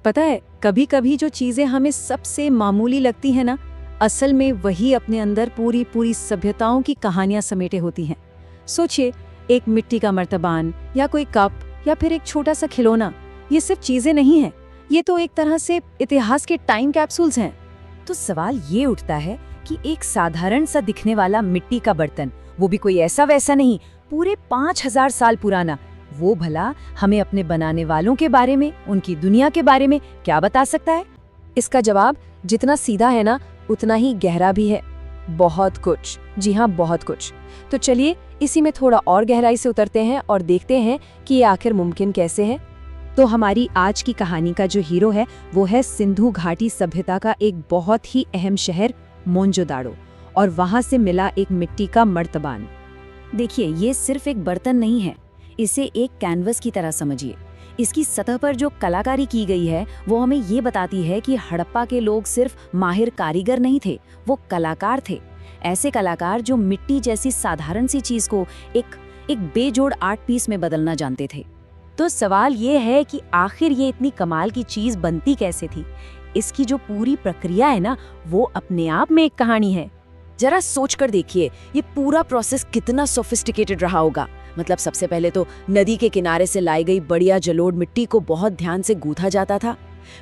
पता है, कभी कभी जो चीजें हमें सबसे मामूली लगती है ना, असल में वही अपने अंदर पूरी पूरी सभ्यताओं की कहानियां समेटे होती हैं। सोचिए, एक मिट्टी का मर्तबान या कोई कप या फिर एक छोटा सा खिलौना, ये सिर्फ चीजें नहीं हैं, ये तो एक तरह से इतिहास के टाइम कैप्सूल्स हैं। तो सवाल ये उठता है कि एक साधारण सा दिखने वाला मिट्टी का बर्तन, वो भी कोई ऐसा वैसा नहीं, पूरे 5000 साल पुराना, वो भला हमें अपने बनाने वालों के बारे में, उनकी दुनिया के बारे में क्या बता सकता है? इसका जवाब जितना सीधा है ना, उतना ही गहरा भी है। बहुत कुछ, जी हाँ, बहुत कुछ। तो चलिए इसी में थोड़ा और गहराई से उतरते हैं और देखते हैं कि ये आखिर मुमकिन कैसे है। तो हमारी आज की कहानी का जो हीरो है वो है सिंधु घाटी सभ्यता का एक बहुत ही अहम शहर मोहनजोदाड़ो, और वहां से मिला एक मिट्टी का मर्तबान। देखिए, ये सिर्फ एक बर्तन नहीं है, इसे एक कैनवस की तरह समझिए। इसकी सतह पर जो कलाकारी की गई है वो हमें ये बताती है कि हड़प्पा के लोग सिर्फ माहिर कारीगर नहीं थे, वो कलाकार थे। ऐसे कलाकार जो मिट्टी जैसी साधारण सी चीज को एक बेजोड़ आर्ट पीस में बदलना जानते थे। तो सवाल ये है कि आखिर ये इतनी कमाल की चीज बनती कैसे थी? इसकी जो पूरी प्रक्रिया है ना, वो अपने आप में एक कहानी है। जरा सोच कर देखिए, ये पूरा प्रोसेस कितना सोफिस्टिकेटेड रहा होगा। मतलब सबसे पहले तो नदी के किनारे से लाई गई बढ़िया जलोढ़ मिट्टी को बहुत ध्यान से गूंथा जाता था।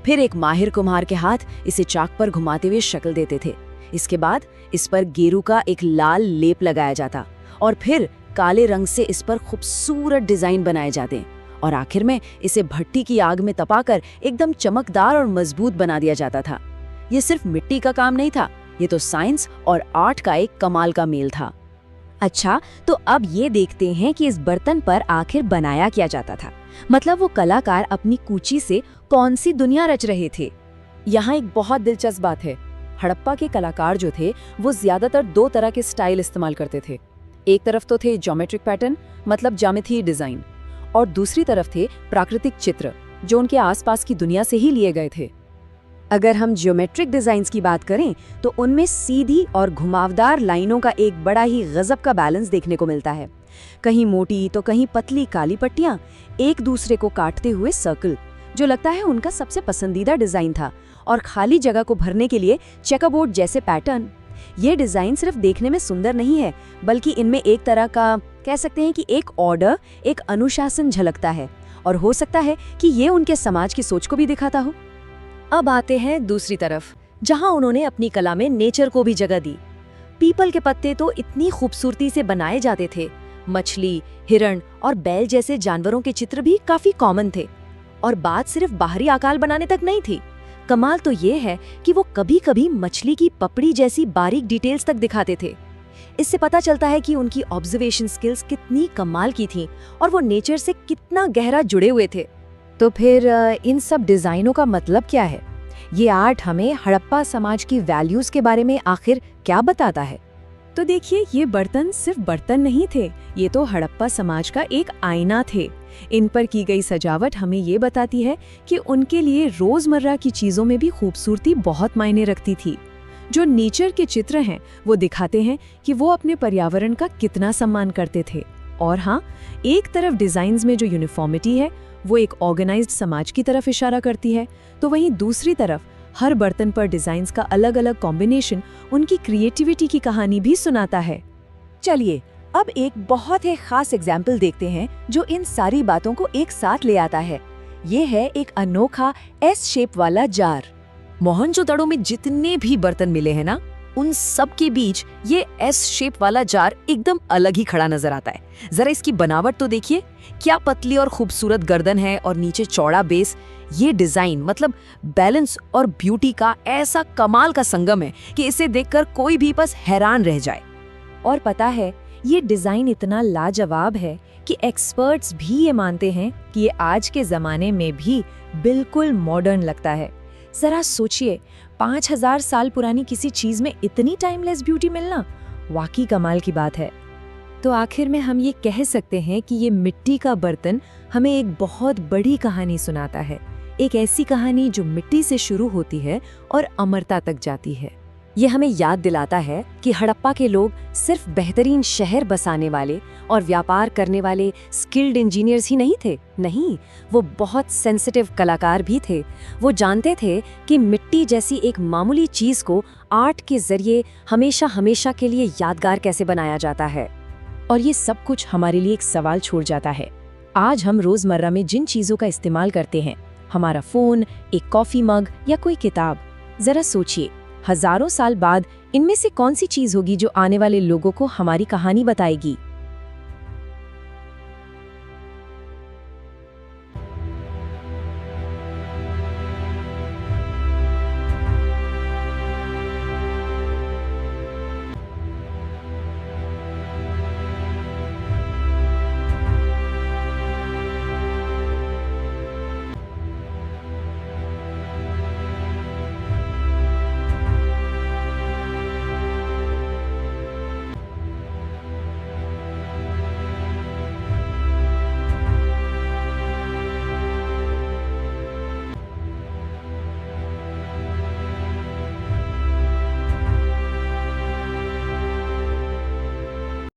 फिर एक माहिर कुम्हार के हाथ इसे चाक पर घुमाते हुए शक्ल देते थे। इसके बाद इस पर गेरू का एक लाल लेप लगाया जाता और फिर काले रंग से इस पर खूबसूरत डिजाइन बनाए जाते और आखिर में इसे भट्टी की आग में तपाकर एकदम चमकदार और मजबूत बना दिया जाता था। ये सिर्फ मिट्टी का काम नहीं था, ये तो साइंस और आर्ट का एक कमाल का मेल था। अच्छा, तो अब ये देखते हैं कि इस बर्तन पर आखिर बनाया क्या जाता था। मतलब वो कलाकार अपनी कूची से कौन सी दुनिया रच रहे थे। यहाँ एक बहुत दिलचस्प बात है। हड़प्पा के कलाकार जो थे वो ज्यादातर दो तरह के स्टाइल इस्तेमाल करते थे। एक तरफ तो थे ज्योमेट्रिक पैटर्न, मतलब ज्यामितीय डिजाइन, और दूसरी तरफ थे प्राकृतिक चित्र जो उनके आसपास की दुनिया से ही लिए गए थे। अगर हम ज्योमेट्रिक डिजाइन्स की बात करें तो उनमें सीधी और घुमावदार लाइनों का एक बड़ा ही गजब का बैलेंस देखने को मिलता है। कहीं मोटी तो कहीं पतली काली पट्टियां, एक दूसरे को काटते हुए सर्कल, जो लगता है उनका सबसे पसंदीदा डिजाइन था, और खाली जगह को भरने के लिए चेकरबोर्ड जैसे पैटर्न। ये डिजाइन सिर्फ देखने में सुंदर नहीं है, बल्कि इनमें एक तरह का, कह सकते हैं कि एक ऑर्डर, एक अनुशासन झलकता है, और हो सकता है कि ये उनके समाज की सोच को भी दिखाता हो। अब आते हैं दूसरी तरफ, जहां उन्होंने अपनी कला में नेचर को भी जगह दी। पीपल के पत्ते तो इतनी खूबसूरती से बनाए जाते थे, मछली, हिरण और बैल जैसे जानवरों के चित्र भी काफी कॉमन थे। और बात सिर्फ बाहरी आकार बनाने तक नहीं थी। कमाल तो ये है कि वो कभी कभी मछली की पपड़ी जैसी बारीक डिटेल्स तक दिखाते थे। इससे पता चलता है कि उनकी ऑब्जर्वेशन स्किल्स कितनी कमाल की थी और वो नेचर से कितना गहरा जुड़े हुए थे। तो फिर इन सब डिजाइनों का मतलब क्या है? ये आर्ट हमें हड़प्पा समाज की वैल्यूज के बारे में आखिर क्या बताता है? तो देखिए, ये बर्तन सिर्फ बर्तन नहीं थे, ये तो हड़प्पा समाज का एक आईना थे। इन पर की गई सजावट हमें ये बताती है कि उनके लिए रोजमर्रा की चीजों में भी खूबसूरती बहुत मायने रखती थी। जो नेचर के चित्र हैं, वो दिखाते हैं कि वो अपने पर्यावरण का कितना सम्मान करते थे। और हाँ, एक तरफ डिजाइन्स में जो यूनिफॉर्मिटी है वो एक ऑर्गेनाइज्ड समाज की तरफ इशारा करती है, तो वहीं दूसरी तरफ हर बर्तन पर डिजाइन्स का अलग अलग कॉम्बिनेशन उनकी क्रिएटिविटी की कहानी भी सुनाता है। चलिए अब एक बहुत ही खास एग्जाम्पल देखते हैं जो इन सारी बातों को एक साथ ले आता है। ये है एक अनोखा एस शेप वाला जार। मोहनजोदड़ो में जितने भी बर्तन मिले हैं ना, उन सब के बीच ये एस शेप वाला जार एकदम अलग ही खड़ा नजर आता है। जरा इसकी बनावट तो देखिए, क्या पतली और खूबसूरत गर्दन है और नीचे चौड़ा बेस। ये डिजाइन मतलब बैलेंस और ब्यूटी का ऐसा कमाल का संगम है कि इसे देखकर कोई भी बस हैरान रह जाए। और पता है, ये डिजाइन इतना लाजवाब है कि एक्सपर्ट्स भी ये मानते हैं कि ये आज के जमाने में भी बिल्कुल मॉडर्न लगता है। जरा सोचिए, 5000 साल पुरानी किसी चीज में इतनी टाइमलेस ब्यूटी मिलना वाकई कमाल की बात है। तो आखिर में हम ये कह सकते हैं कि ये मिट्टी का बर्तन हमें एक बहुत बड़ी कहानी सुनाता है। एक ऐसी कहानी जो मिट्टी से शुरू होती है और अमरता तक जाती है। ये हमें याद दिलाता है कि हड़प्पा के लोग सिर्फ बेहतरीन शहर बसाने वाले और व्यापार करने वाले स्किल्ड इंजीनियर्स ही नहीं थे। नहीं, वो बहुत सेंसिटिव कलाकार भी थे। वो जानते थे कि मिट्टी जैसी एक मामूली चीज़ को आर्ट के जरिए हमेशा हमेशा के लिए यादगार कैसे बनाया जाता है। और ये सब कुछ हमारे लिए एक सवाल छोड़ जाता है। आज हम रोजमर्रा में जिन चीजों का इस्तेमाल करते हैं, हमारा फोन, एक कॉफी मग या कोई किताब, जरा सोचिए, हजारों साल बाद इनमें से कौन सी चीज होगी जो आने वाले लोगों को हमारी कहानी बताएगी।